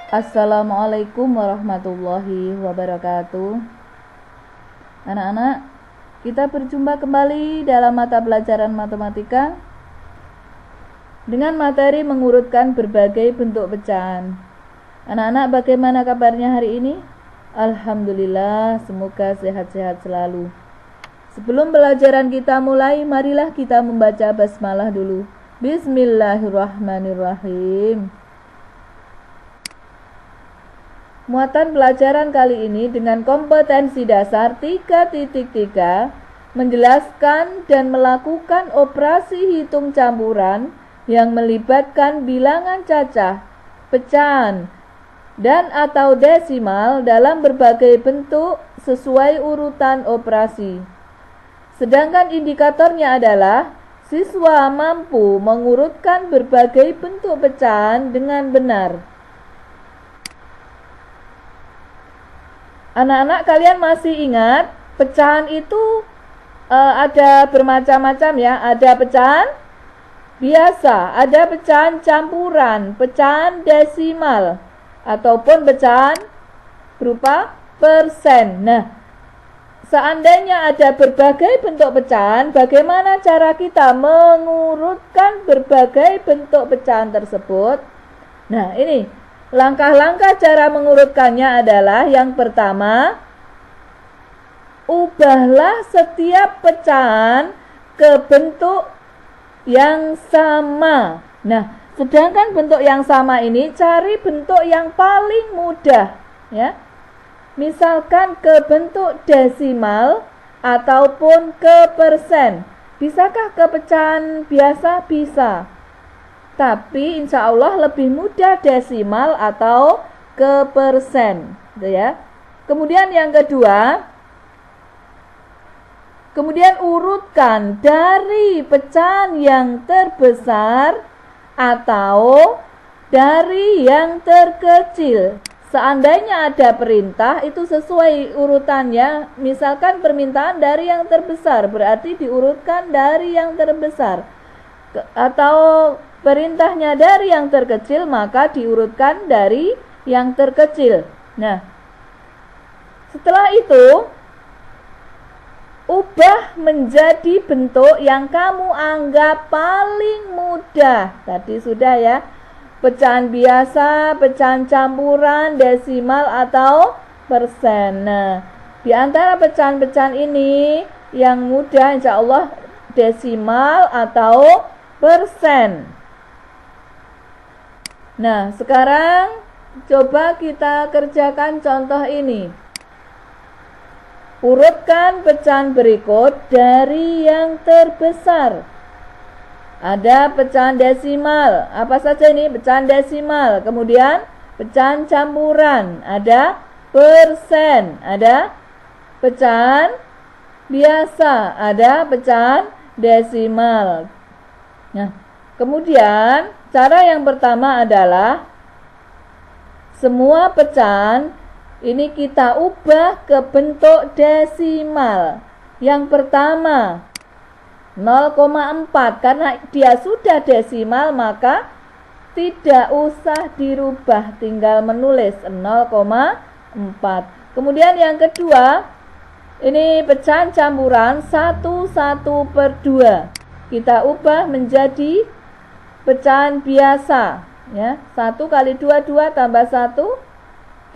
Assalamualaikum warahmatullahi wabarakatuh. Anak-anak, kita berjumpa kembali dalam mata pelajaran matematika dengan materi mengurutkan berbagai bentuk pecahan. Anak-anak, bagaimana kabarnya hari ini? Alhamdulillah, semoga sehat-sehat selalu. Sebelum pelajaran kita mulai, marilah kita membaca basmalah dulu. Bismillahirrahmanirrahim. Muatan pelajaran kali ini dengan kompetensi dasar 3.3 menjelaskan dan melakukan operasi hitung campuran yang melibatkan bilangan cacah, pecahan, dan atau desimal dalam berbagai bentuk sesuai urutan operasi. Sedangkan indikatornya adalah siswa mampu mengurutkan berbagai bentuk pecahan dengan benar. Anak-anak, kalian masih ingat pecahan itu ada bermacam-macam ya. Ada pecahan biasa, ada pecahan campuran, pecahan desimal, ataupun pecahan berupa persen. Nah, seandainya ada berbagai bentuk pecahan, bagaimana cara kita mengurutkan berbagai bentuk pecahan tersebut? Nah, ini langkah-langkah cara mengurutkannya adalah yang pertama, ubahlah setiap pecahan ke bentuk yang sama. Nah, sedangkan bentuk yang sama ini cari bentuk yang paling mudah ya. Misalkan ke bentuk desimal ataupun ke persen. Bisakah ke pecahan biasa? Bisa. Tapi insya Allah lebih mudah desimal atau ke persen, gitu ya. Kemudian yang kedua, kemudian urutkan dari pecahan yang terbesar atau dari yang terkecil. Seandainya ada perintah, itu sesuai urutannya. Misalkan permintaan dari yang terbesar, berarti diurutkan dari yang terbesar. Atau perintahnya dari yang terkecil, maka diurutkan dari yang terkecil. Nah, setelah itu ubah menjadi bentuk yang kamu anggap paling mudah. Tadi sudah ya, pecahan biasa, pecahan campuran, desimal atau persen. Nah, di antara pecahan-pecahan ini yang mudah insya Allah desimal atau persen. Nah, sekarang coba kita kerjakan contoh ini. Urutkan pecahan berikut dari yang terbesar. Ada pecahan desimal. Apa saja ini? Pecahan desimal. Kemudian pecahan campuran. Ada persen. Ada pecahan biasa. Ada pecahan desimal. Nah, kemudian cara yang pertama adalah semua pecahan ini kita ubah ke bentuk desimal. Yang pertama 0,4, karena dia sudah desimal maka tidak usah dirubah, tinggal menulis 0,4. Kemudian yang kedua, ini pecahan campuran 1/2. Kita ubah menjadi pecahan biasa ya. 1 kali 2, 2 tambah 1,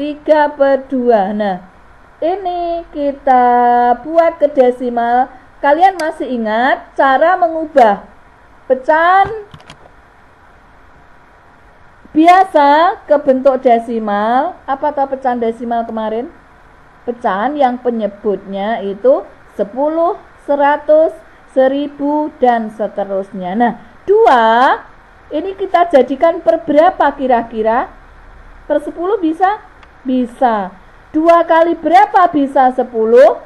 3/2. Nah, ini kita buat ke desimal. Kalian masih ingat cara mengubah pecahan biasa ke bentuk desimal? Apa tahu pecahan desimal kemarin? Pecahan yang penyebutnya itu 10, 100, 1000 dan seterusnya. Nah, 2 ini kita jadikan per berapa kira-kira? Per 10 bisa? Bisa. 2 kali berapa bisa 10?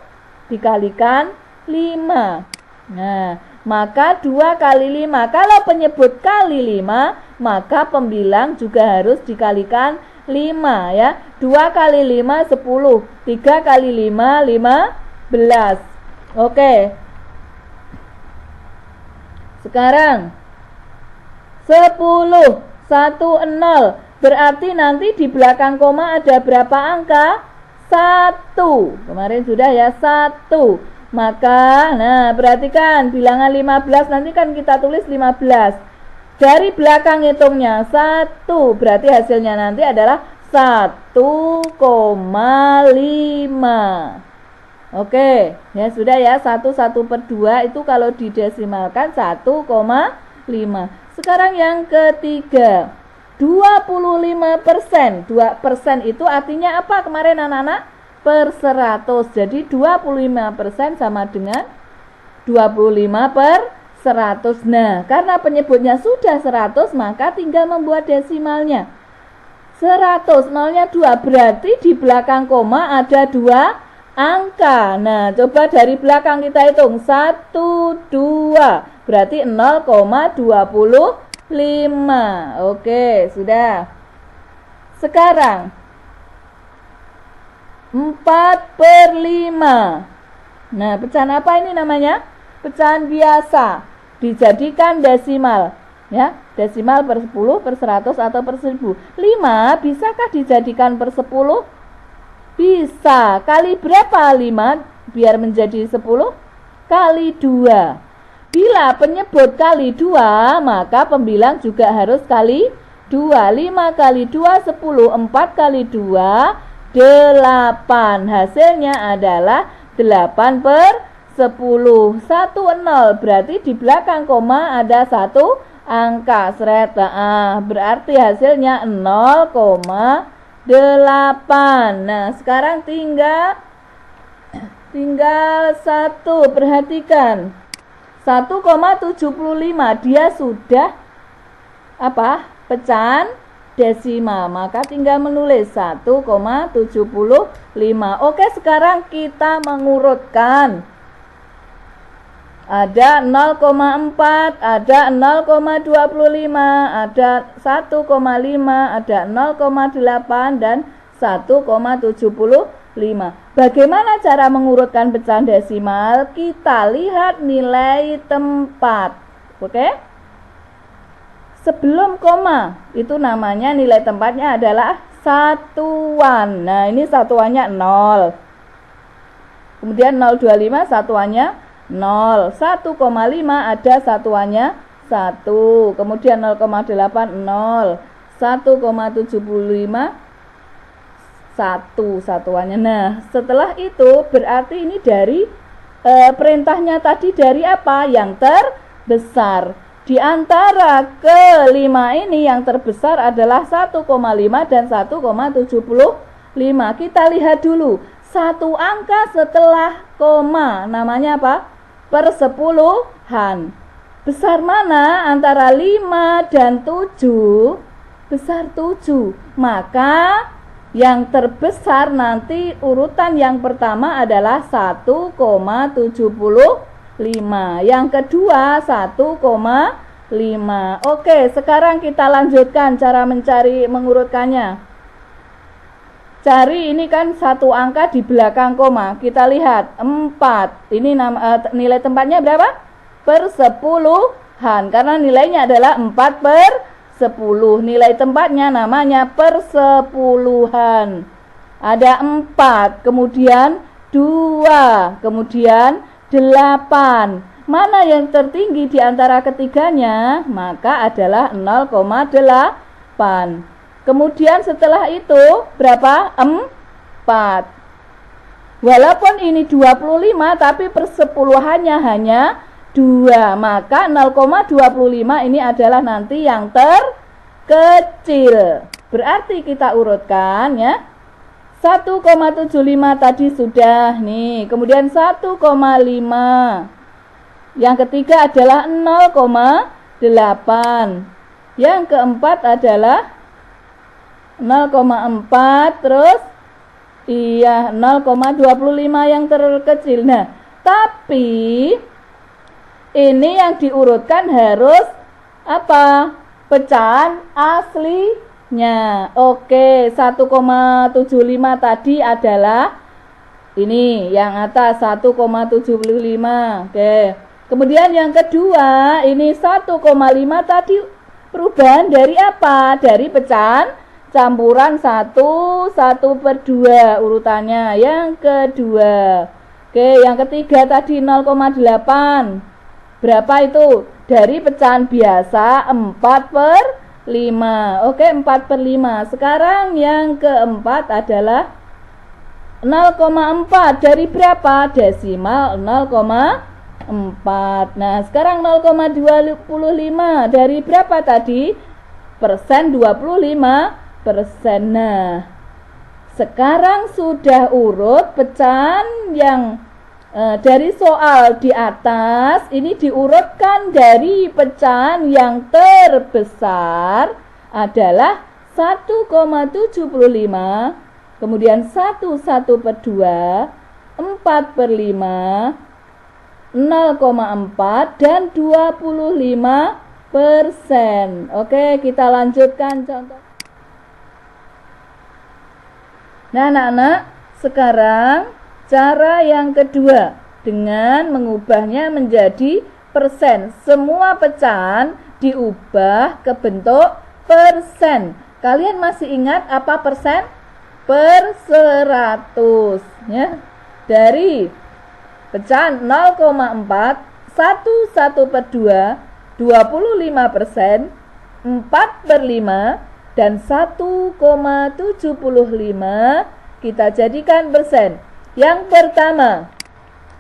Dikalikan 5. Nah, maka 2 kali 5. Kalau penyebut kali 5, maka pembilang juga harus dikalikan 5 ya. 2 kali 5 10. 3 kali 5 15. Oke. Sekarang 10, 1, 0. Berarti nanti di belakang koma ada berapa angka? 1. Kemarin sudah ya, 1. Maka, nah perhatikan bilangan 15 nanti kan kita tulis 15. Dari belakang hitungnya 1. Berarti hasilnya nanti adalah 1,5. Oke, ya sudah ya, 1/2 itu kalau didesimalkan 1,5. Sekarang yang ketiga, 25%. 2% itu artinya apa kemarin anak-anak? Per 100. Jadi 25% sama dengan 25 per 100. Nah, karena penyebutnya sudah 100, maka tinggal membuat desimalnya. 100, nolnya 2, berarti di belakang koma ada 2 angka. Nah, coba dari belakang kita hitung. 1, 2, berarti 0,25. Oke, sudah. Sekarang 4/5. Nah, pecahan apa ini namanya? Pecahan biasa. Dijadikan desimal. Ya, desimal per 10, per 100, atau per 1000. 5 bisakah dijadikan per 10? Bisa. Kali berapa 5 biar menjadi 10? Kali 2. Bila penyebut kali 2, maka pembilang juga harus kali 2. 5 kali 2, 10. 4 kali 2, 8. Hasilnya adalah 8 per 10. 1, 0. Berarti di belakang koma ada 1 angka. Seret. Berarti hasilnya 0,8. Nah, sekarang tinggal 1. Perhatikan. 1,75. Dia sudah apa? Pecahan desimal. Maka tinggal menulis 1,75. Oke, sekarang kita mengurutkan. Ada 0,4, ada 0,25, ada 1,5, ada 0,8 dan 1,75. Bagaimana cara mengurutkan pecahan desimal? Kita lihat nilai tempat. Oke? Sebelum koma, itu namanya nilai tempatnya adalah satuan. Nah, ini satuannya 0. Kemudian 0,25 satuannya 0. 1,5 ada satuannya 1. Kemudian 0,8 0. 1,75 1 satuannya. Nah, setelah itu berarti ini dari perintahnya tadi dari apa? Yang terbesar. Di antara kelima ini yang terbesar adalah 1,5 dan 1,75. Kita lihat dulu. Satu angka setelah koma namanya apa? Persepuluhan. Besar mana antara 5 dan 7? Besar 7. Maka yang terbesar nanti urutan yang pertama adalah 1,75. Yang kedua 1,5. Oke, sekarang kita lanjutkan cara mengurutkannya. Cari ini kan satu angka di belakang koma. Kita lihat 4. Ini nilai tempatnya berapa? Per 10-an. Karena nilainya adalah 4 per 10. Nilai tempatnya namanya per 10-an. Ada 4, kemudian 2, kemudian 8. Mana yang tertinggi di antara ketiganya? Maka adalah 0,8. Kemudian setelah itu berapa? 4. Walaupun ini 25 tapi persepuluhannya hanya 2. Maka 0,25 ini adalah nanti yang terkecil. Berarti kita urutkan ya. 1,75 tadi sudah nih. Kemudian 1,5. Yang ketiga adalah 0,8. Yang keempat adalah 0,4, terus 0,25 yang terkecil. Nah, tapi ini yang diurutkan harus apa? Pecahan aslinya. Oke, 1,75 tadi adalah ini yang atas 1,75. Oke. Kemudian yang kedua, ini 1,5 tadi perubahan dari apa? Dari pecahan campuran 1/2 urutannya. Yang kedua. Oke, yang ketiga tadi 0,8. Berapa itu? Dari pecahan biasa 4/5. Oke, 4/5. Sekarang yang keempat adalah 0,4. Dari berapa? Desimal 0,4. Nah, sekarang 0,25. Dari berapa tadi? Persen 25%. Nah, sekarang sudah urut pecahan yang dari soal di atas ini diurutkan dari pecahan yang terbesar adalah 1,75, kemudian 1/2, 4/5, 0,4 dan 25%. Oke, kita lanjutkan contoh. Nah, anak-anak, sekarang cara yang kedua dengan mengubahnya menjadi persen. Semua pecahan diubah ke bentuk persen. Kalian masih ingat apa persen? Per 100 ya. Dari pecahan 0,4, 1/2, 25%, 4/5 dan 1,75 kita jadikan persen. Yang pertama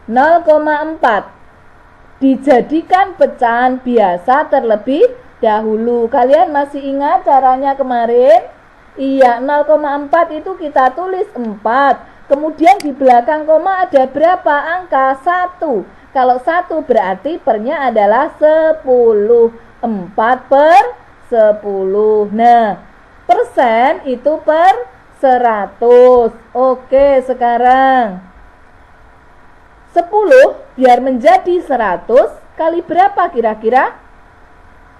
0,4 dijadikan pecahan biasa terlebih dahulu. Kalian masih ingat caranya kemarin? Iya, 0,4 itu kita tulis 4. Kemudian di belakang koma ada berapa angka? 1. Kalau 1 berarti pernya adalah 10. 4/10. Nah, persen itu per 100. Oke, sekarang 10 biar menjadi 100 kali berapa kira-kira?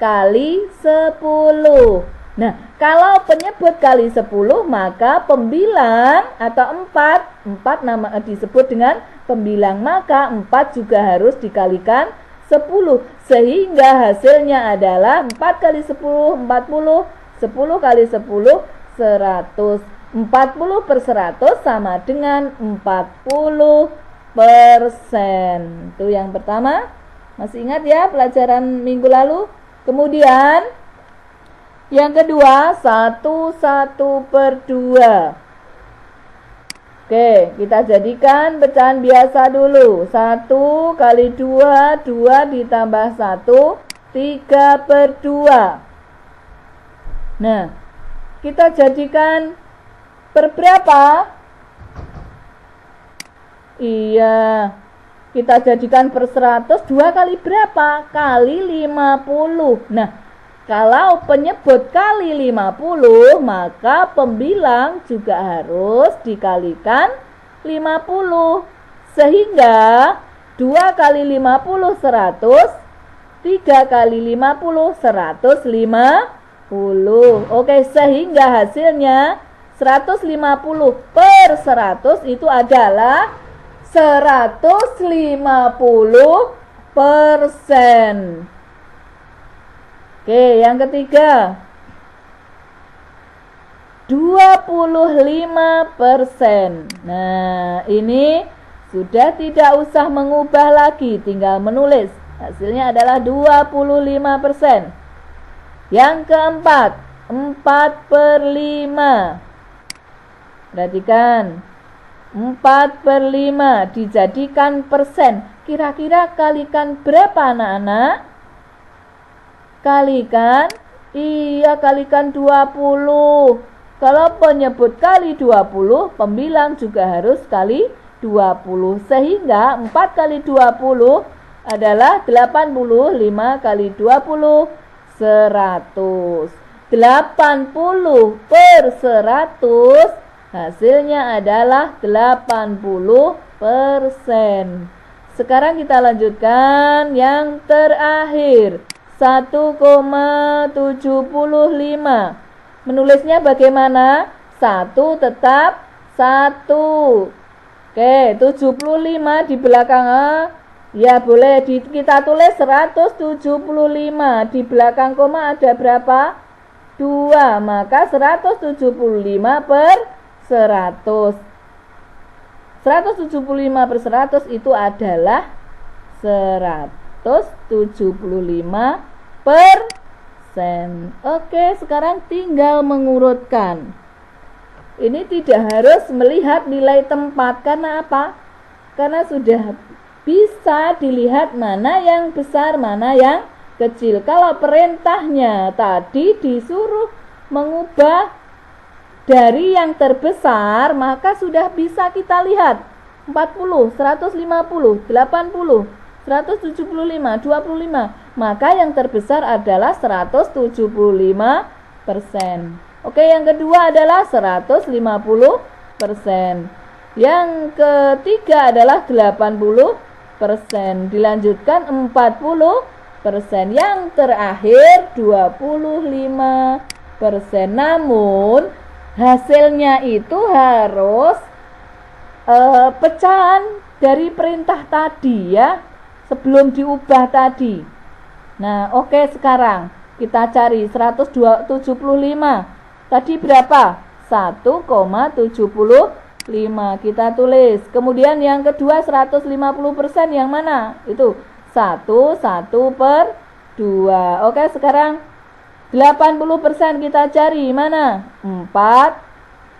Kali 10. Nah, kalau penyebut kali 10 maka pembilang atau 4 nama disebut dengan pembilang, maka 4 juga harus dikalikan 10 sehingga hasilnya adalah 4 kali 10 40, 10 kali 10 100. 40/100 sama dengan 40%. Itu yang pertama. Masih ingat ya pelajaran minggu lalu? Kemudian yang kedua 1/2. Oke, kita jadikan pecahan biasa dulu. 1 kali 2, 2 ditambah 1, 3/2. Nah, kita jadikan per berapa? Iya, kita jadikan per 100. 2 kali berapa? Kali 50. Nah, kalau penyebut kali 50, maka pembilang juga harus dikalikan 50. Sehingga 2 kali 50 100, 3 kali 50 150. Oke, sehingga hasilnya 150/100 itu adalah 150%. Oke, yang ketiga 25%. Nah, ini sudah tidak usah mengubah lagi, tinggal menulis. Hasilnya adalah 25%. Yang keempat 4/5. Perhatikan, 4/5 dijadikan persen. Kira-kira kalikan berapa anak-anak? Kalikan, iya kalikan 20. Kalau penyebut kali 20, pembilang juga harus kali 20. Sehingga 4 kali 20 adalah 85 kali 20, 100. 80/100 hasilnya adalah 80%. Sekarang kita lanjutkan yang terakhir 1,75. Menulisnya bagaimana? 1 tetap 1. Oke, 75 di belakang ya boleh kita tulis 175. Di belakang koma ada berapa? 2, maka 175 per 100. 175 per 100 itu adalah 175 persen. Oke, sekarang tinggal mengurutkan. Ini tidak harus melihat nilai tempat. Karena apa? Karena sudah bisa dilihat mana yang besar, mana yang kecil. Kalau perintahnya tadi disuruh mengubah dari yang terbesar, maka sudah bisa kita lihat 40, 150, 80, 175, 25. Maka yang terbesar adalah 175%. Oke, yang kedua adalah 150%. Yang ketiga adalah 80%. Dilanjutkan 40%. Yang terakhir 25%. Namun hasilnya itu harus pecahan dari perintah tadi ya, sebelum diubah tadi. Nah, oke, sekarang kita cari 175. Tadi berapa? 1,75. Kita tulis. Kemudian yang kedua 150% yang mana? Itu 1 per 2. Oke, sekarang 80% kita cari mana? 4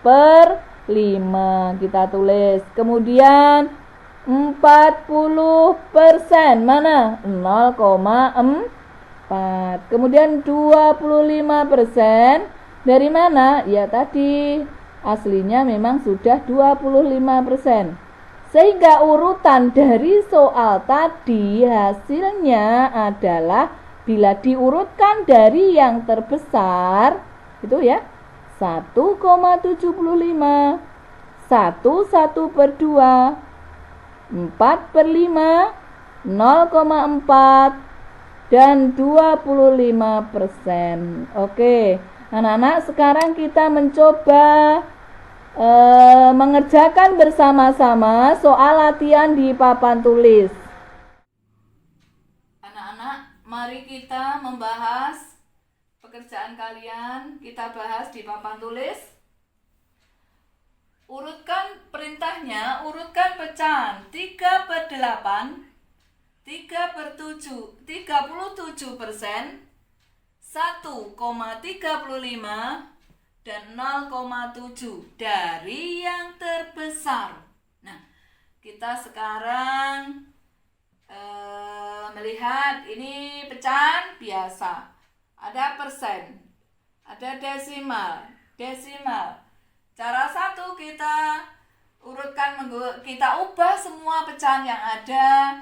per 5. Kita tulis. Kemudian 40% mana? 0,4. Kemudian 25% dari mana? Ya tadi aslinya memang sudah 25%. Sehingga urutan dari soal tadi hasilnya adalah bila diurutkan dari yang terbesar itu ya 1,75, 1 per 2, 4 per 5, 0,4 dan 25%. Oke, anak-anak, sekarang kita mencoba mengerjakan bersama-sama soal latihan di papan tulis. Anak-anak, mari kita membahas pekerjaan kalian. Kita bahas di papan tulis. Urutkan perintahnya, urutkan pecahan 3 per 8, 3 per 7, 37%, 1,35 dan 0,7 dari yang terbesar. Nah, kita sekarang melihat ini pecahan biasa. Ada persen, ada desimal. Cara satu, kita urutkan, kita ubah semua pecahan yang ada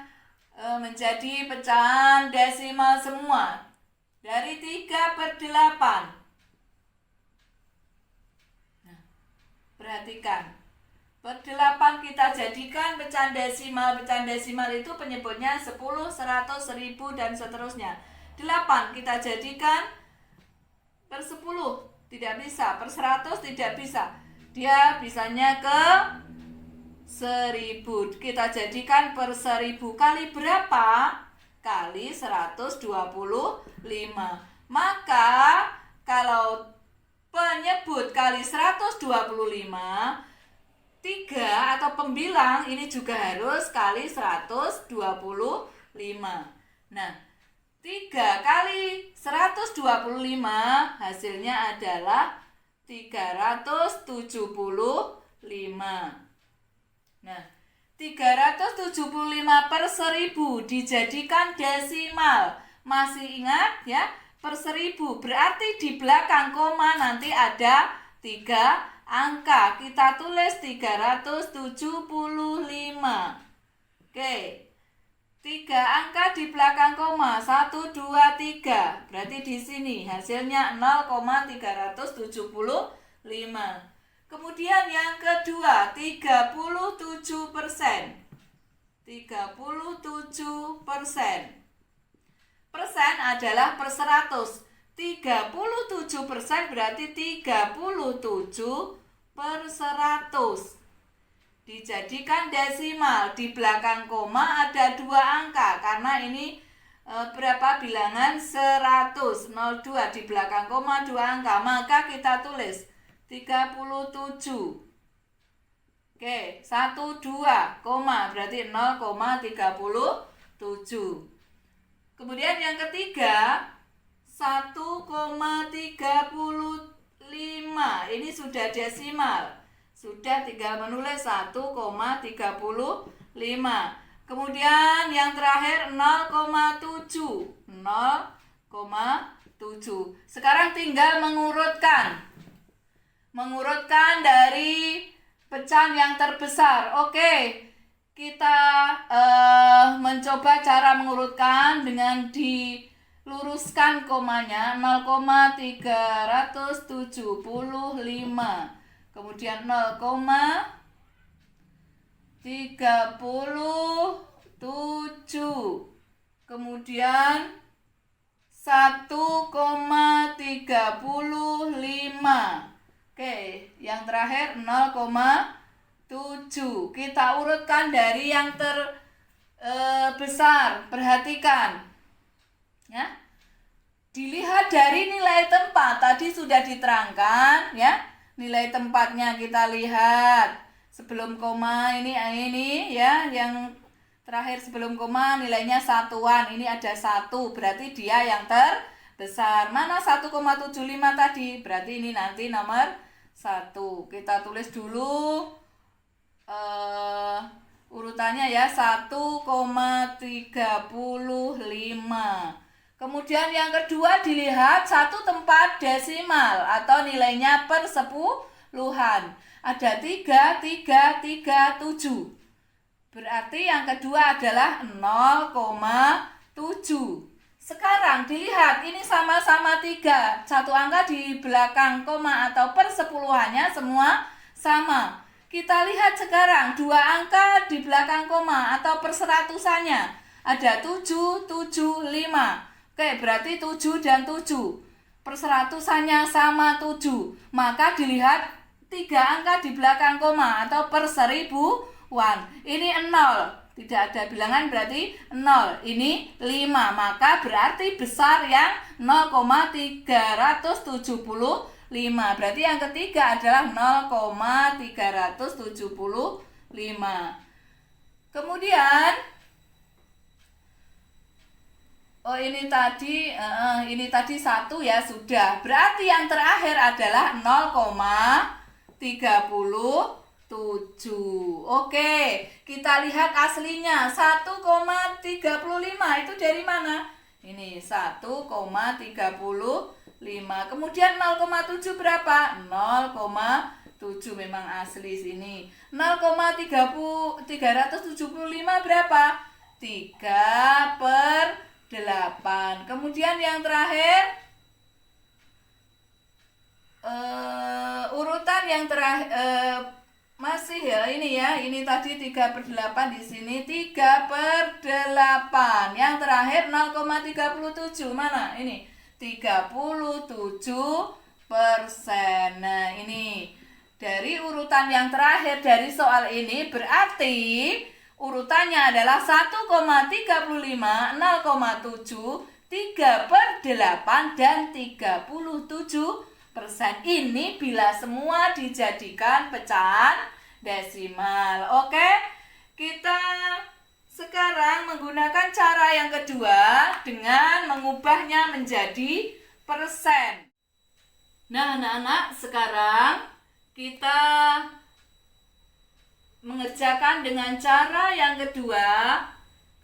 menjadi pecahan desimal semua. Dari 3 per 8. Nah, perhatikan. Per 8 kita jadikan pecahan desimal. Pecahan desimal itu penyebutnya 10, 100, 1000 dan seterusnya. 8 kita jadikan per 10. Tidak bisa. Per 100 tidak bisa. Dia bisanya ke 1000. Kita jadikan per 1000. Kali berapa? Kali 125. Maka kalau penyebut kali 125, 3 atau pembilang ini juga harus kali 125. Nah, 3 kali 125 hasilnya adalah 375. Nah, 375 per 1000 dijadikan desimal. Masih ingat ya? Per 1000 berarti di belakang koma nanti ada 3 angka. Kita tulis 375. Oke. 3 angka di belakang koma, 1, 2, 3. Berarti di sini hasilnya 0,375. Kemudian yang kedua, 37%. 37%. Persen adalah per 100. 37% berarti 37 per 100. Dijadikan desimal. Di belakang koma ada 2 angka. Karena ini berapa bilangan 100. 02 di belakang koma 2 angka, maka kita tulis 37. Oke, 1, 2, koma, berarti 0,37. Kemudian yang ketiga, 1,35. Ini sudah desimal. Sudah tinggal menulis 1,35. Kemudian yang terakhir 0,7. 0,7. Sekarang tinggal mengurutkan. Mengurutkan dari pecahan yang terbesar. Oke, kita mencoba cara mengurutkan dengan diluruskan komanya 0,375, kemudian 0,37, kemudian 1,35. Oke, yang terakhir 0,7. Kita urutkan dari yang terbesar. Perhatikan. Ya. Dilihat dari nilai tempat. Tadi sudah diterangkan, ya. Nilai tempatnya kita lihat. Sebelum koma ini ya, yang terakhir sebelum koma nilainya satuan. Ini ada 1, berarti dia yang terbesar. Mana 1,75 tadi? Berarti ini nanti nomor 1. Kita tulis dulu urutannya ya, 1,35. Kemudian yang kedua dilihat satu tempat desimal atau nilainya per sepuluhan. Ada 3, 3, 3, 7. Berarti yang kedua adalah 0,7. Sekarang dilihat ini sama-sama 3. Satu angka di belakang koma atau per sepuluhannya semua sama. Kita lihat sekarang 2 angka di belakang koma atau per seratusannya. Ada 7, 7, 5. Oke, berarti 7 dan 7. Per seratusannya sama 7. Maka dilihat 3 angka di belakang koma atau per seribuan. Ini 0. Tidak ada bilangan berarti 0. Ini 5. Maka berarti besar yang 0,375. Berarti yang ketiga adalah 0,375. Kemudian ini tadi 1 ya, sudah. Berarti yang terakhir adalah 0,37. Oke, kita lihat aslinya 1,35 itu dari mana? Ini 1,35. Kemudian 0,7 berapa? 0,7 memang asli sini. 0,375 berapa? 3/8. Kemudian yang terakhir urutan yang terakhir masih ya, ini tadi 3/8 di sini 3/8. Yang terakhir 0,37 mana? Ini 37%. Nah, ini dari urutan yang terakhir dari soal ini berarti urutannya adalah 1,35, 0,7, 3/8 dan 37%. Ini bila semua dijadikan pecahan desimal. Oke, kita sekarang menggunakan cara yang kedua dengan mengubahnya menjadi persen. Nah, anak-anak, sekarang kita mengerjakan dengan cara yang kedua.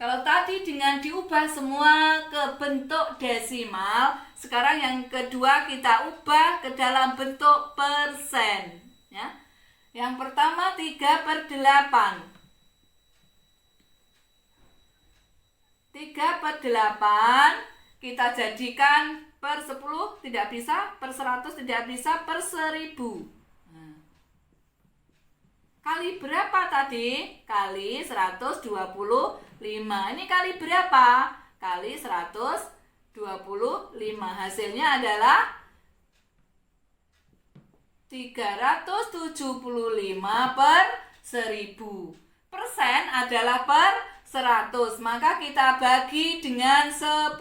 Kalau tadi dengan diubah semua ke bentuk desimal, sekarang yang kedua kita ubah ke dalam bentuk persen. Ya. Yang pertama 3/8. 3/8 kita jadikan per 10 tidak bisa, per 100 tidak bisa, per 1000. Kali berapa tadi? Kali 125. Ini kali berapa? Kali 125. Hasilnya adalah 375/1000. Persen adalah per 100. Maka kita bagi dengan 10.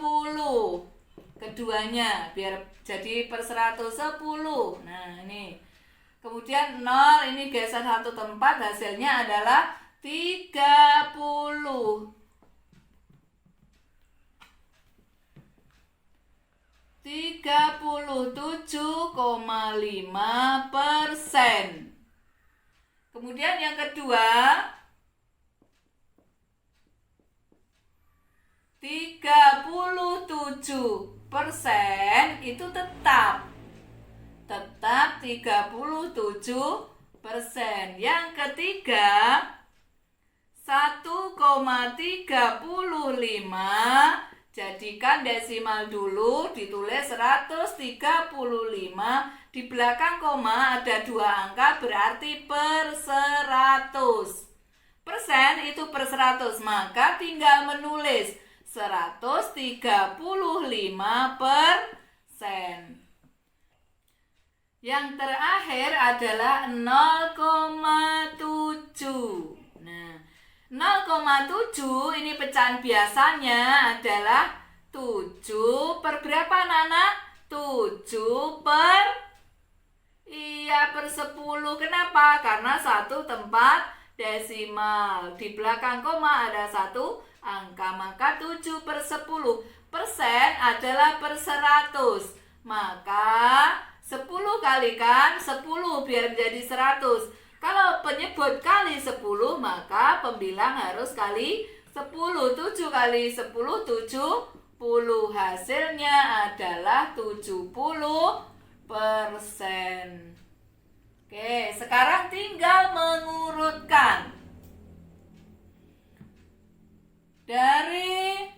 Keduanya biar jadi per 100 10. Nah, ini. Kemudian 0 ini geser 1 tempat, hasilnya adalah 30. 37,5%. Kemudian yang kedua 37% itu tetap 37%. Yang ketiga 1,35, jadikan desimal dulu, ditulis 135, di belakang koma ada 2 angka berarti per 100. Persen itu per 100, maka tinggal menulis 135%. Yang terakhir adalah 0,7. Nah, 0,7 ini pecahan biasanya adalah 7 per berapa anak-anak? 7 per 10. Kenapa? Karena 1 tempat desimal. Di belakang koma ada 1 angka, maka 7 per 10. Persen adalah per 100. Maka 10 kalikan 10 biar menjadi 100. Kalau penyebut kali 10, maka pembilang harus kali 10. 7 kali 10, 70. Hasilnya adalah 70%. Oke, sekarang tinggal mengurutkan. Dari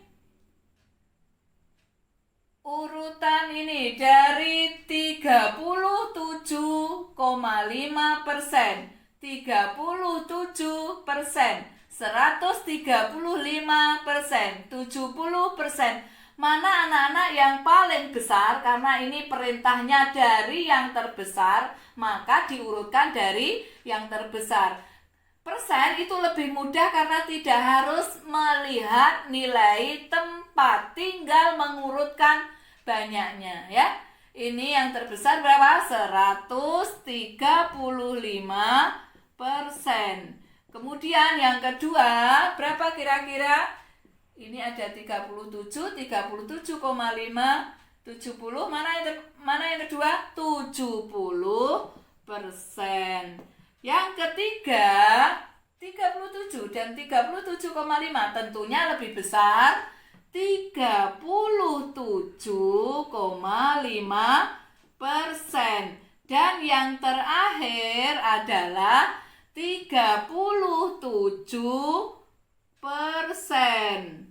urutan ini, dari 37,5%, 37%, 135%, 70%. Mana anak-anak yang paling besar? Karena ini perintahnya dari yang terbesar, maka diurutkan dari yang terbesar. Persen itu lebih mudah karena tidak harus melihat nilai tempat, tinggal mengurutkan banyaknya ya. Ini yang terbesar berapa? 135%. Kemudian yang kedua berapa kira-kira? Ini ada 37, 37,5, 70. Mana yang kedua? 70%. Yang ketiga 37 dan 37,5 tentunya lebih besar. 37,5%. Dan yang terakhir adalah 37%.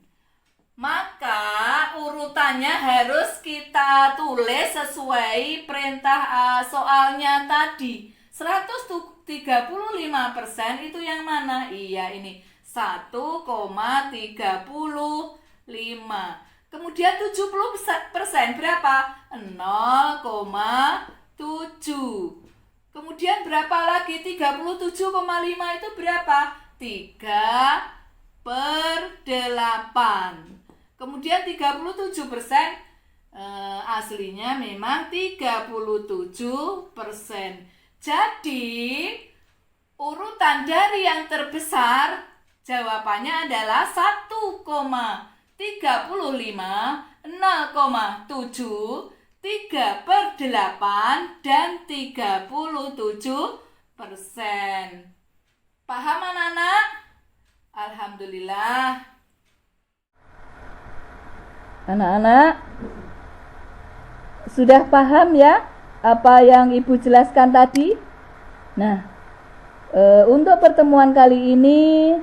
Maka urutannya harus kita tulis sesuai perintah soalnya tadi. 135% itu yang mana? Iya, ini 1,35. Kemudian 70% berapa? 0,7. Kemudian berapa lagi? 37,5 itu berapa? 3/8. Kemudian 37% aslinya memang 37%. Jadi urutan dari yang terbesar jawabannya adalah 1,35, 0,7, 3/8, dan 37%. Paham anak-anak? Alhamdulillah. Anak-anak, sudah paham ya apa yang Ibu jelaskan tadi? Nah, untuk pertemuan kali ini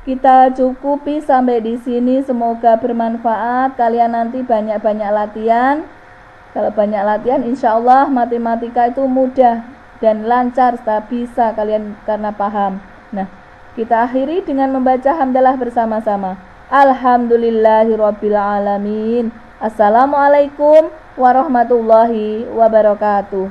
kita cukupi sampai di sini. Semoga bermanfaat. Kalian nanti banyak-banyak latihan. Kalau banyak latihan, insya Allah matematika itu mudah dan lancar, bisa kalian karena paham. Nah, kita akhiri dengan membaca hamdalah bersama-sama. Alhamdulillahirabbil alamin. Assalamualaikum warahmatullahi wabarakatuh.